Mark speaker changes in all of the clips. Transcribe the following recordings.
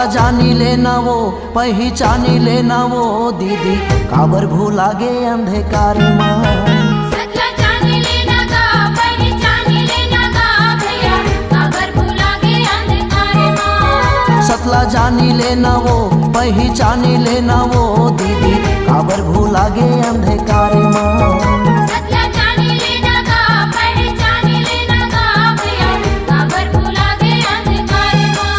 Speaker 1: सतला जानी लेना वो पहचानी लेना वो दीदी काबर भूला गे अंधकार माँ।
Speaker 2: सतला जानी लेना गा पहचानी लेना गा भैया काबर भूला गे अंधकार माँ।
Speaker 1: सतला जानी लेना वो पहचानी लेना वो दीदी काबर भूला गे अंधकार माँ।
Speaker 2: सतला जानी लेना गा पहचानी लेना गा भैया काबर भूला गे अंधकार माँ।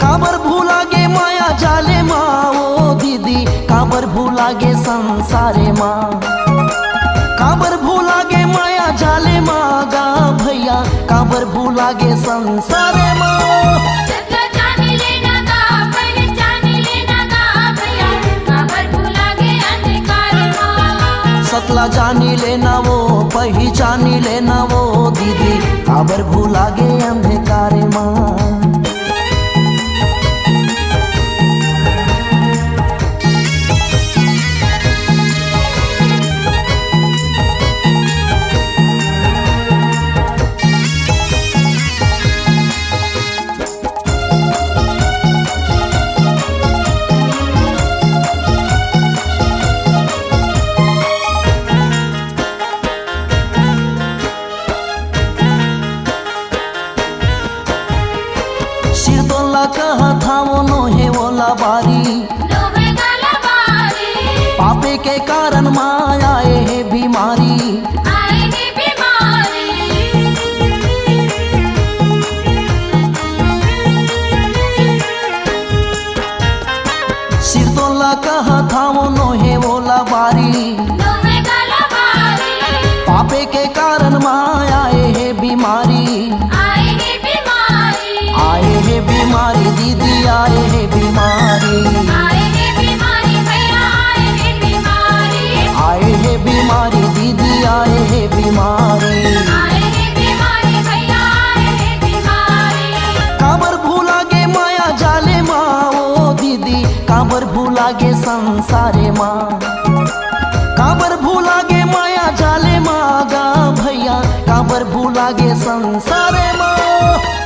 Speaker 1: काबर भूला गे माया जाले माँ वो दीदी काबर भूला गे संसारे माँ। काबर भूला गे माया जाले माँ गा भैया काबर भूला गे संसारे माँ।
Speaker 2: सतला जानी लेना गा पहचानी लेना गा भैया काबर भूला गे अंधकार माँ।
Speaker 1: सतला जानी लेना वो पहचानी लेना वो दीदी काबर भूला गे अंधकार माँ। सिरदोला कहा था वो नोहे ओला बारी
Speaker 2: लोहे गाला बारी
Speaker 1: पापे के कारण माया आए है बीमारी।
Speaker 2: आएगी बीमारी।
Speaker 1: सिरदोला कहा था वो नोहे ओला बारी
Speaker 2: लोहे गाला बारी
Speaker 1: पापे के कारण माया आए है बीमारी।
Speaker 2: आएगी बीमारी।
Speaker 1: आए है बीमारी दीदी आए है बीमारी।
Speaker 2: आएगी बीमारी भैया आएगी बीमारी।
Speaker 1: आए है बीमारी दीदी आए है बीमारी।
Speaker 2: आएगी बीमारी भैया आएगी बीमारी।
Speaker 1: काबर भूला गे माया जाले माँ वो दीदी काबर भूला गे संसारे माँ। काबर भूला गे माया जाले माँ गा भैया काबर भूला गे संसारे माँ।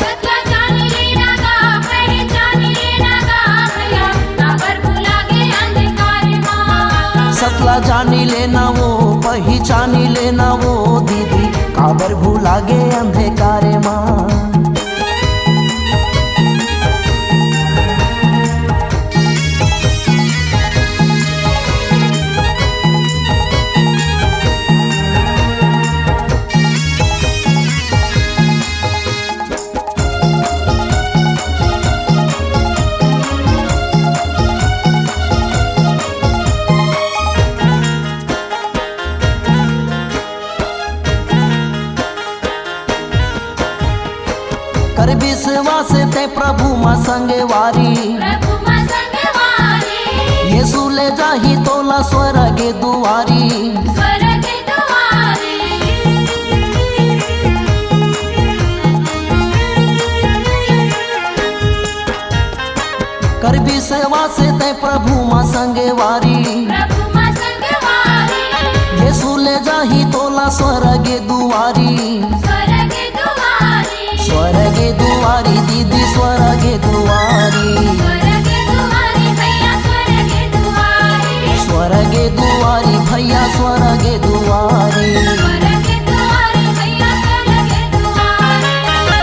Speaker 2: सतला जानी लेना गा पहचानी लेना गा भैया काबर भूला गे अंधकार माँ।
Speaker 1: सतला जानी लेना वो पहचानी लेना वो दीदी काबर भूला गे अंधकार माँ। कर विश्वास ते प्रभु माँ संगवारी
Speaker 2: प्रभु माँ संगवारी
Speaker 1: यीशु ले जाही तोला स्वर्ग दुआरी।
Speaker 2: स्वर्ग दुआरी।
Speaker 1: कर विश्वास ते प्रभु माँ संगवारी
Speaker 2: प्रभु माँ संगवारी
Speaker 1: यीशु ले जाही तोला स्वर्ग दुआरी।
Speaker 2: स्वर्ग दुआरी।
Speaker 1: स्वर्ग दुआरी दीदी स्वर्ग दुआरी।
Speaker 2: स्वर्ग दुआरी भैया स्वर्ग दुआरी।
Speaker 1: स्वर्ग दुआरी भैया स्वर्ग दुआरी।
Speaker 2: स्वर्ग दुआरी भैया स्वर्ग दुआरी।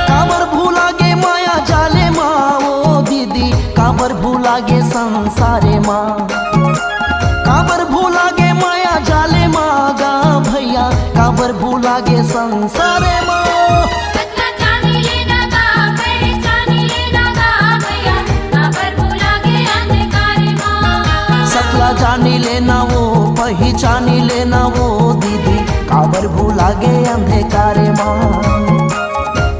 Speaker 1: काबर भूला गे माया जाले माँ वो दीदी काबर भूला गे संसारे माँ। काबर भूला गे माया जाले माँ गा भैया काबर भूला गे संसारे माँ।
Speaker 2: सतला जानी लेना गा पहचानी लेना गा भैया काबर भूला गे अंधकार माँ।
Speaker 1: सतला जानी लेना वो पहचानी लेना वो दीदी काबर भूला गे अंधकार माँ।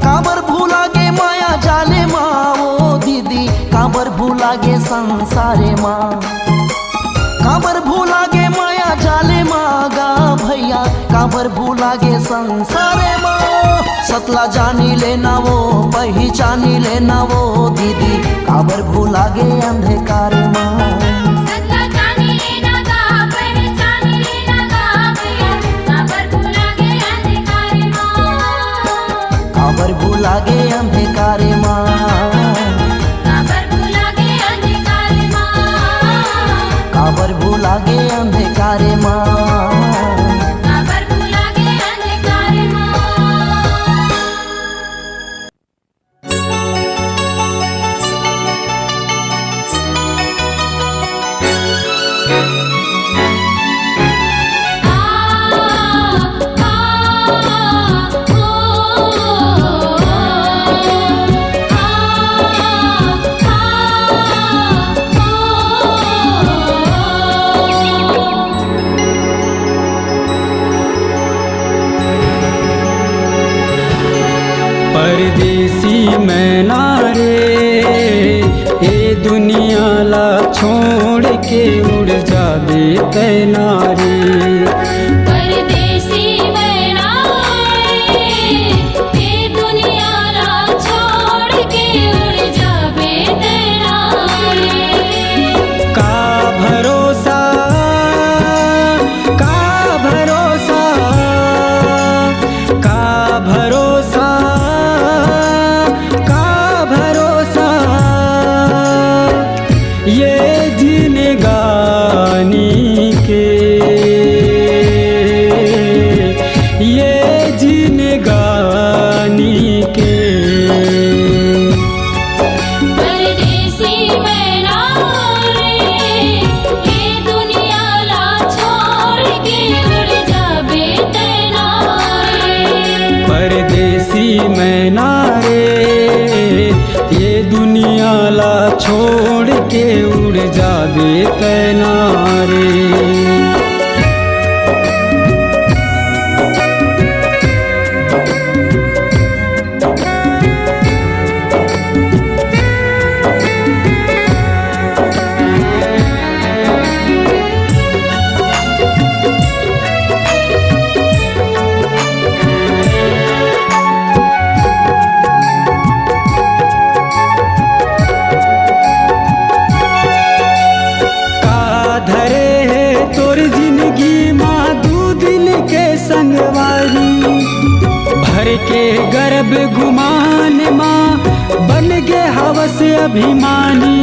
Speaker 1: काबर भूला गे माया जाले माँ वो दीदी काबर भूला गे संसारे माँ। काबर भूला गे माया जाले माँ गा भैया काबर भूला गे संसारे माँ। सतला जानी लेना वो पहचानी लेना वो दीदी काबर भूला गे अंधकार माँ।
Speaker 2: सतला जानी लेना गा पहचानी लेना गा भैया काबर भूला गे अंधकार माँ।
Speaker 1: काबर भूला गे अंधकार माँ।
Speaker 2: काबर
Speaker 1: लागे अंधकारे माँ।
Speaker 2: काबर भुलागे अंधकारे माँ।
Speaker 3: परदेसी मैना रे ए दुनिया ला छोड़ के उड़ जाबे तैना रे।
Speaker 2: परदेसी मैना रे ये दुनिया ला छोड़ के उड़ जाबे तेरा रे।
Speaker 3: का भरोसा का भरोसा का भरोसा का भरोसा ये जिंदगानी के ये जिंदगानी के।
Speaker 2: परदेसी मैना रे ये दुनिया ला छोड़ के उड़ जाबे तेरा रे।
Speaker 3: परदेसी मैना रे ये दुनिया ला छोड़ के उड़ जाबे तैना रे। का धरे है तोर जिंदगी माँ दू दिन के संगवारी। भर के गर्भ गुमान माँ बन गे हवस अभिमानी।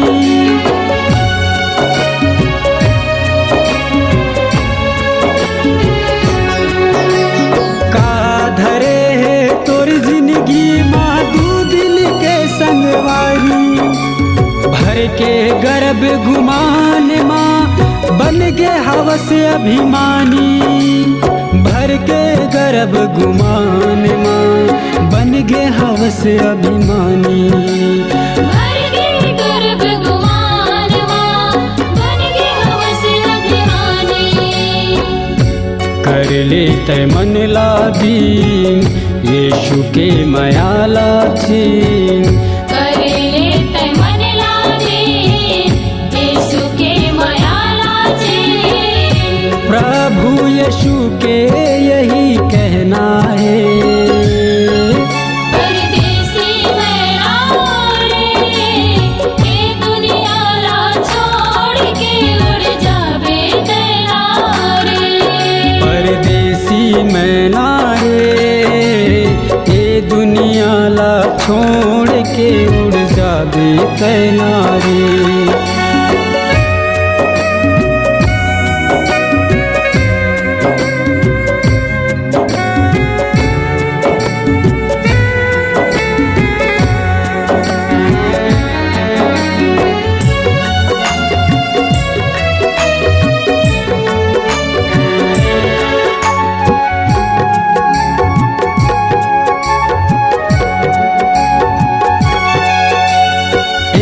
Speaker 3: का धरे है तोर जिंदगी माँ दू दिन के संगवारी। भर के गर्भ गुमान माँ बन गे हवस अभिमानी। भर के गर्भ गुमान माँ बन गे हवस अभिमानी।
Speaker 2: भर के गर्भ गुमान माँ बन गे हवस अभिमानी।
Speaker 3: कर ले तय मन लादीन यीशु के माया लाछीन।
Speaker 2: कर ले तय मन लागे यीशु के माया लाजे।
Speaker 3: प्रभु यीशु के यही कहना है।
Speaker 2: परदेसी मैना रे ये दुनिया ला छोड़ के उड़ जाबे तेरा रे।
Speaker 3: परदेसी मैना रे ये दुनिया ला छोड़ के उड़ जाबे तैना रे।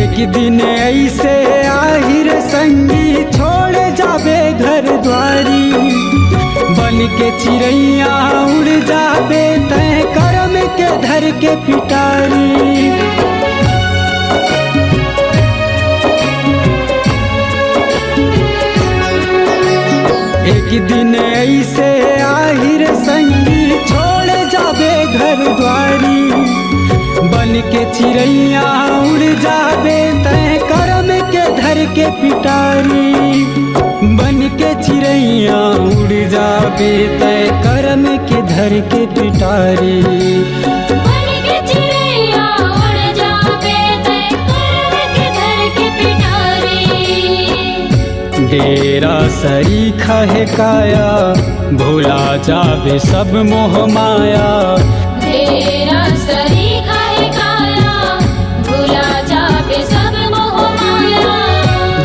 Speaker 3: एक दिन ऐसे आहिर संगी छोड़ जाबे घर द्वारी। बन के चिड़ैया उड़ जाबे तय करम के धर के पिटारी। एक दिन ऐसे आहिर संगी छोड़ जाबे घर द्वारी। बन के चिड़ैया उड़ जाबे तय करम के धर के पिटारी। बन के चिड़ैया उड़ जाबे तय करम के धर के पिटारी।
Speaker 2: बन के चिड़ैया उड़ जाबे तय करम के धर के पिटारी।
Speaker 3: डेरा सरीखा है काया, भूला जाबे सब मोह माया।
Speaker 2: डेरा सरीखा है काया, भूला जाबे सब मोह माया।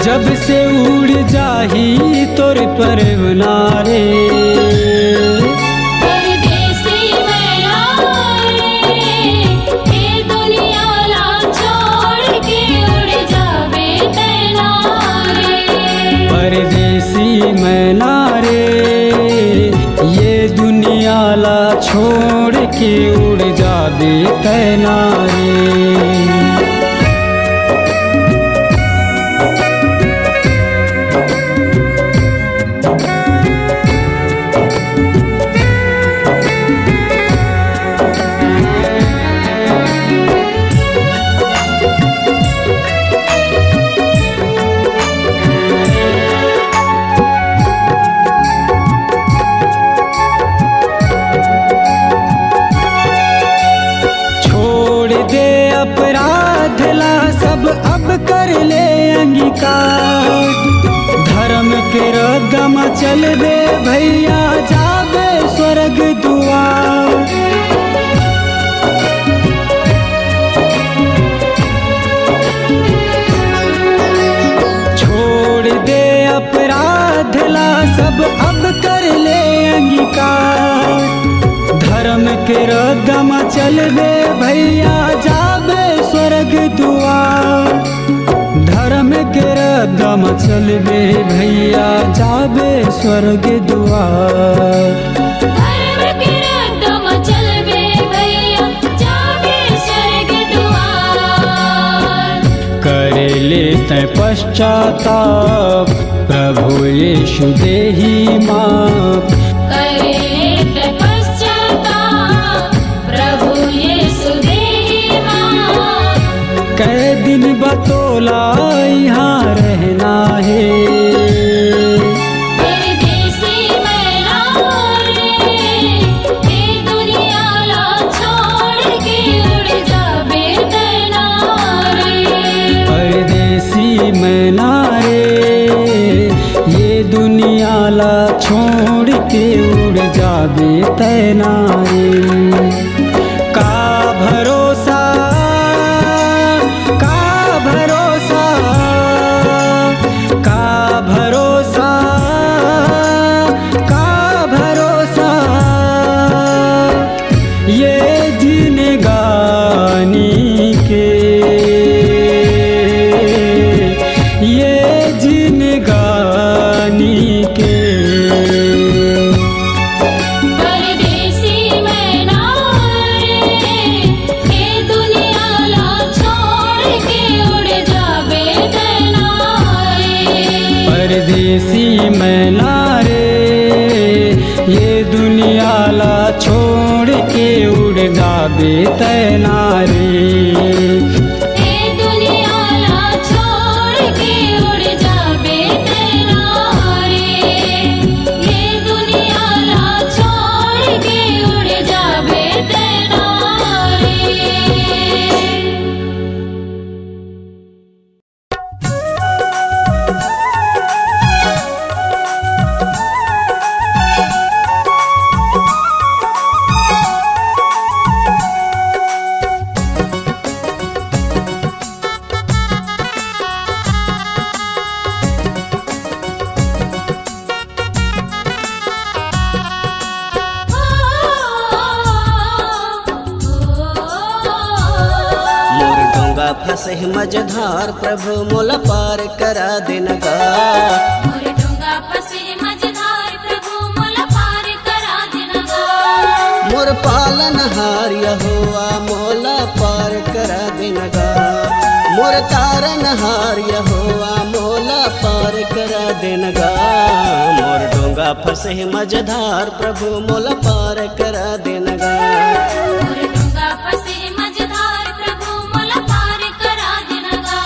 Speaker 3: जब से उड़ जाही तोर परवनारे,
Speaker 2: परदेसी मैं आए, ये दुनिया ला छोड़ के उड़ जाबे तैनारे।
Speaker 3: परदेसी मैना रे, ये दुनिया ला छोड़ के उड़ जाबे तैना रे। अपराध ला सब अब कर ले अंगीकार, धर्म के रदम चल दे भैया जाबे स्वर्ग दुआर। छोड़ दे अपराध ला सब अब कर ले अंगीकार, धर्म के रदम चल दे भैया जाबे स्वर्ग दुआर। धर्म के रदम चल दे भैया जाबे स्वर्ग दुआर।
Speaker 2: धर्म के रदम चल बे भैया जाबे स्वर्ग दुआर।
Speaker 3: करे ले तै पश्चाताप, प्रभु यीशु देहि माप।
Speaker 2: करे ते पश्चाताप, प्रभु यीशु देहि माप।
Speaker 3: कै दिन बतोला यहाँ रहना है,
Speaker 2: परदेसी मैं रे, ये दुनिया ला छोड़ के उड़ जाबे तैनारे।
Speaker 3: परदेसी मैना रे, ये दुनिया ला छोड़ के उड़ जाबे तैना रे। का भरोसा, का भरोसा, का भरोसा, का भरोसा, ये जिंदगानी के, ये जिंदगानी के।
Speaker 2: परदेसी मैं रे, ये दुनिया ला छोड़ के उड़ जाबे तैनारे।
Speaker 3: परदेसी मैना रे, ये दुनिया ला छोड़ के उड़ जाबे तैना रे।
Speaker 2: ये दुनिया ला छोड़ के उड़ जाबे तैनारे। ये दुनिया ला छोड़ के उड़ जाबे तैनारे।
Speaker 1: मोर डोंगा फंसे मझधार, प्रभु मोला पार करा देनगा।
Speaker 2: मोर डोंगा फंसे मझधार, प्रभु मोला पार करा देनगा।
Speaker 1: मोर पालनहार यहोवा मोला पार करा देनगा। मोर तारनहार यहोवा मोला पार करा देनगा। मोर डोंगा फंसे मझधार, प्रभु मोला पार करा देनगा।
Speaker 2: मोर डोंगा फंसे मझधार, प्रभु मोला पार करा देनगा।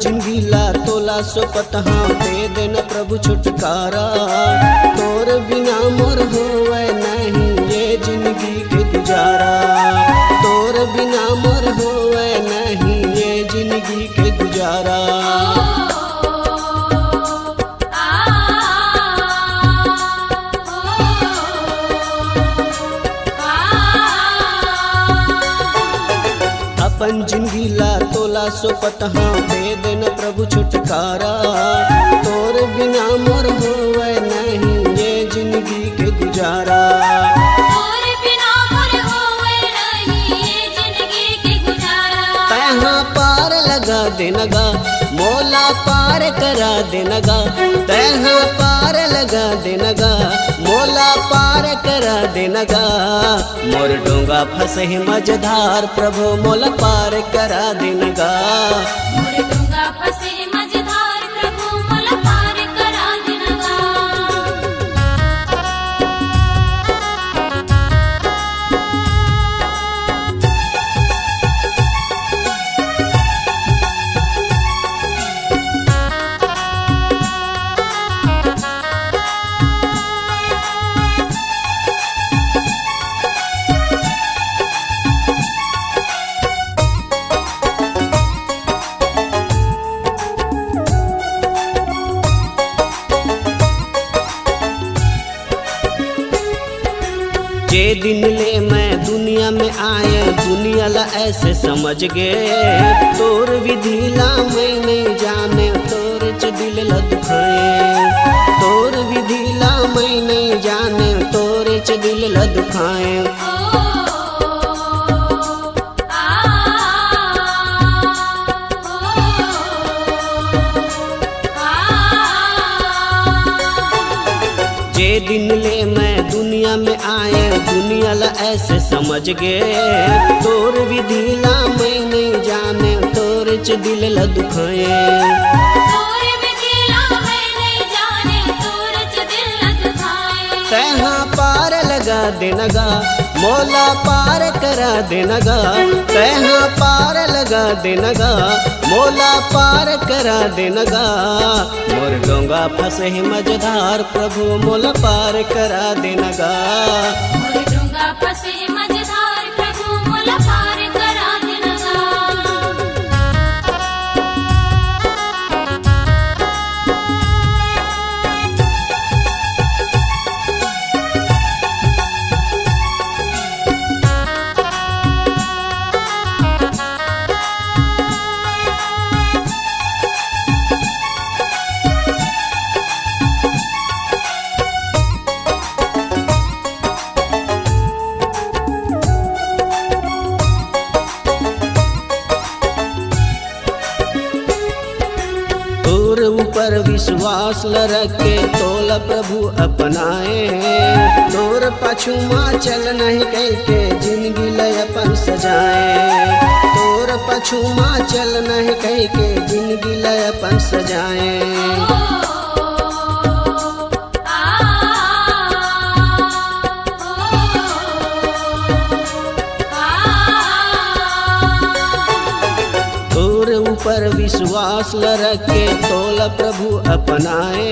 Speaker 4: जिंदगी ला तोला सोपत हाँ दे देना प्रभु छुटकारा। तोर बिना मोर होवे नहीं ये जिंदगी के गुजारा। तोर बिना मोर होवे नहीं ये जिंदगी के गुजारा। अपन जिंदगी ला तोला सोपत हाँ दे देना प्रभु छुटकारा। तोर बिना मोर होवे नहीं ये जिंदगी के गुजारा।
Speaker 2: तोर बिना मोर होवे नहीं ये जिंदगी के गुजारा।
Speaker 4: तहाँ पार लगा देनगा मोला पार करा देनगा। तहाँ पार लगा देनगा मोला पार करा देनगा। मोर डोंगा फंसे मझधार प्रभु मोला पार करा देनगा।
Speaker 2: मोर डोंगा फंसे मझधार प्रभु मोला पार करा देनगा। जे दिन ले मैं दुनिया में आए दुनिया ला ऐसे समझ गए। तोर विधि ला मैं नहीं जाने तोर च दिल ला दुखाए। तोर विधि ला मैं नहीं जाने तोर च दिल ला दुखाए। जे दिन ले मैं दुनिया में आए दुनिया ला ऐसे समझ गए। तोर विधि ला मैं नहीं जाने तोर च दिल ला दुखाए। तोर विधि ला मैं नहीं जाने तोर च दिल ला दुखाए।
Speaker 4: तहाँ पार लगा देनगा मोला पार करा देनगा। तहाँ पार लगा देनगा मोला पार करा देनगा। मोर डोंगा फंसे मझधार प्रभु मोला पार करा देनगा।
Speaker 2: मोर डोंगा फंसे मझधार प्रभु मोला पार करा देनगा। तोर ऊपर विश्वास ल रखे तोला प्रभु अपनाए। तोर पाछू माँ चल नहीं कह के जिंदगी लय अपन सजाए। तोर पाछू माँ चल नहीं कह के जिंदगी लय अपन सजाए। तोर ऊपर विश्वास ल रखे तोला प्रभु अपनाए।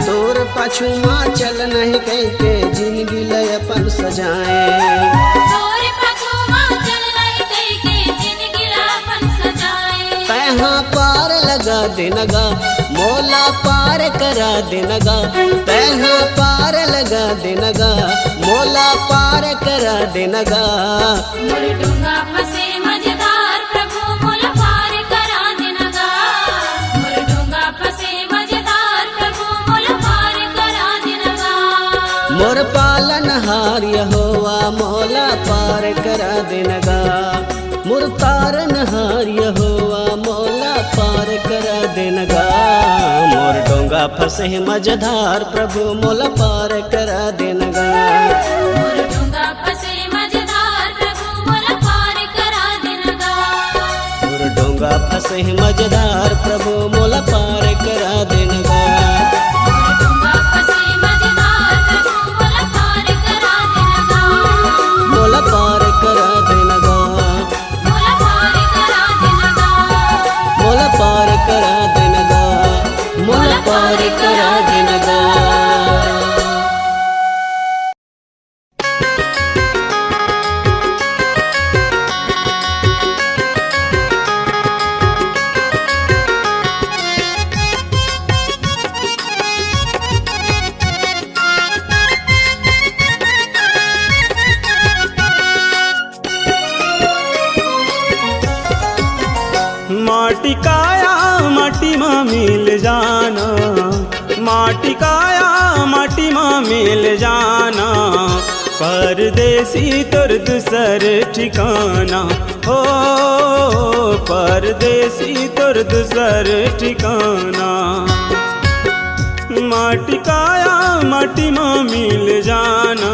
Speaker 2: तोर पाछू माँ चल नहीं कह के जिंदगी लय अपन सजाए। तोर पाछू माँ चल नहीं कह के जिंदगी ला अपन सजाए।
Speaker 4: तहाँ पार लगा देनगा मोला पार करा देनगा। तहाँ पार लगा देनगा मोला पार करा देनगा।
Speaker 2: मोर डोंगा फंसे मझधार प्रभु मोला पार करा देनगा। मोर डोंगा फंसे मझधार प्रभु मोला पार करा देनगा।
Speaker 4: मोर पालन हार यहोवा मोला पार करा देनगा। मोर तारन हार यहोवा मोला पार करा देनगा। मोर डोंगा फंसे मझधार प्रभु मोला पार करा देनगा।
Speaker 2: मोर डोंगा फंसे मझधार प्रभु मोला पार करा देनगा।
Speaker 4: मोर डोंगा फंसे मझधार प्रभु मोला पार करा देनगा।
Speaker 2: मोर डोंगा फंसे मझधार प्रभु मोला पार करा देनगा।
Speaker 4: मोला पार करा देनगा।
Speaker 2: मोला पार करा देनगा।
Speaker 4: मोला पार
Speaker 3: माटी माँ मिल जाना, माटी काया माटी माँ मिल जाना, परदेसी तोर दूसर ठिकाना हो, परदेसी तोर दूसर ठिकाना। माटी काया माटी माँ मिल जाना,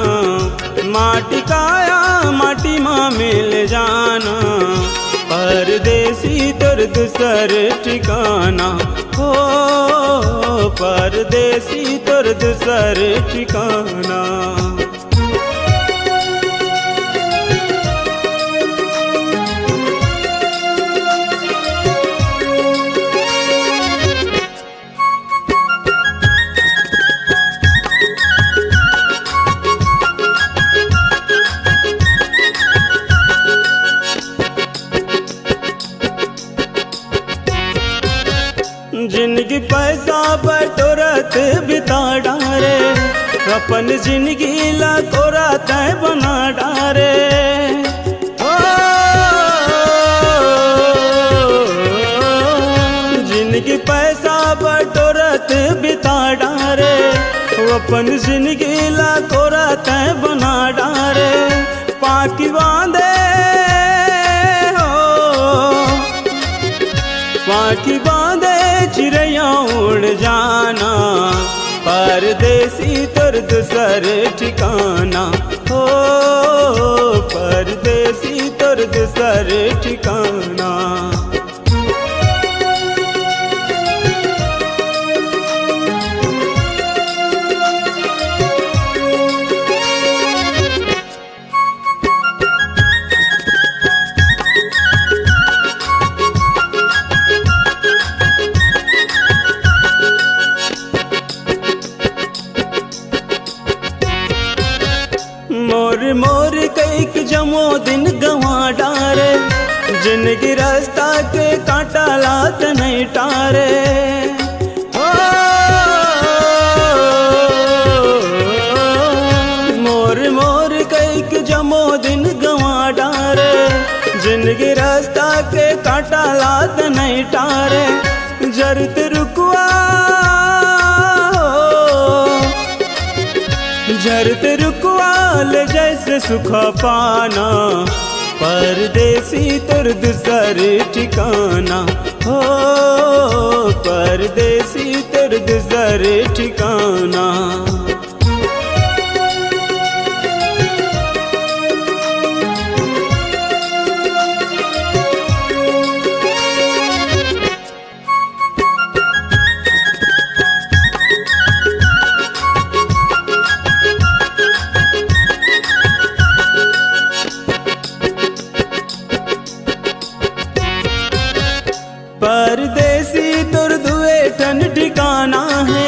Speaker 3: माटी काया माटी माँ मिल जाना, परदेसी तोर दूसर ठिकाना हो, परदेसी तोर दूसर ठिकाना। जिंदगी पैसा बटोरत बिता डारे, अपन जिंदगी ला तोरा तय बना डारे। ओ जिंदगी पैसा बटोरत बिता डारे, अपन जिंदगी ला तोरा तय बना डारे। पाकी बांधे पाखी बांधे चिड़ैया उड़ जाना, परदेसी तोर दूसर ठिकाना हो, परदेसी तोर दूसर ठिकाना। मोर मोर कैक जमो दिन गंवा डारे, जिंदगी रास्ता के कांटा लात नहीं टारे। ओ मोर मोर कैक जमो दिन गंवा डारे, जिंदगी रास्ता के कांटा लात नहीं टारे। जरत रुकवा जरत रुकवाल जैसे सुख पाना, परदेसी तोर दूसर ठिकाना हो, परदेसी तोर दूसर ठिकाना। परदेसी तोर दुए ठन ठिकाना है,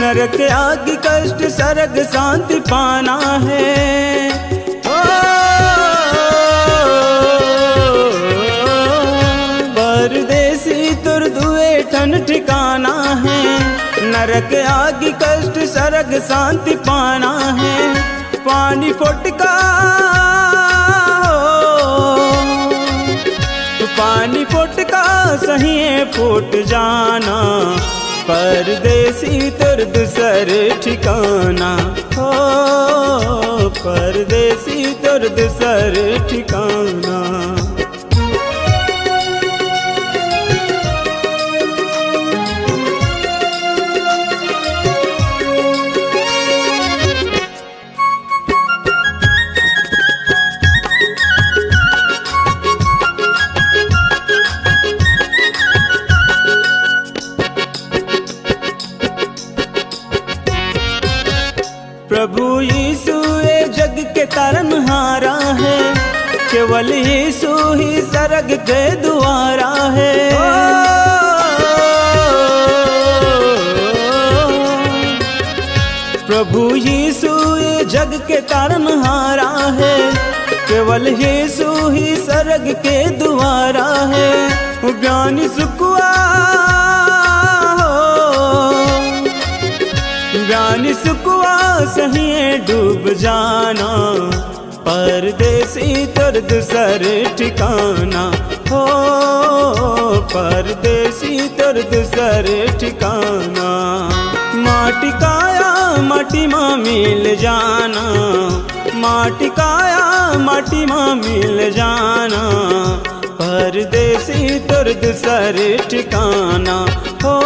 Speaker 3: नरक आग कष्ट सरग शांति पाना है। ओ परदेसी तोर दुए ठन ठिकाना है, नरक आग कष्ट सरग शांति पाना है। पानी फोटका पानी फोटका सही फूट जाना, परदेसी तोर दूसर ठिकाना हो, परदेसी तोर दूसर ठिकाना। प्रभु यीशु ये जग के तारनहारा है, केवल यीशु ही सरग के द्वारा है। प्रभु यीशु ये जग के तारनहारा है, केवल यीशु ही सरग के द्वारा है। ज्ञानी सुकुआ ज्ञानी सुकुआ सही डूब जाना, परदेसी तोर दूसर ठिकाना हो परदेसी तोर दूसर ठिकाना। माटी काया माटी माँ मिल जाना, माटी काया माटी माँ मिल जाना, परदेसी तोर दूसर ठिकाना। हो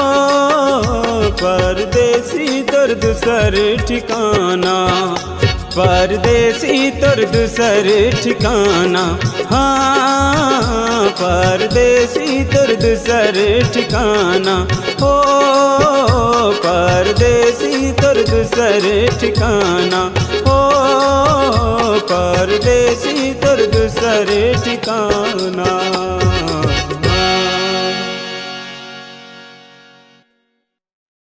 Speaker 3: परदेसी तोर दूसर ठिकाना, परदेसी तोर दूसर ठिकाना। हाँ परदेसी तोर दूसर ठिकाना, हो परदेसी तोर दूसर ठिकाना, हो परदेसी तोर दूसर ठिकाना।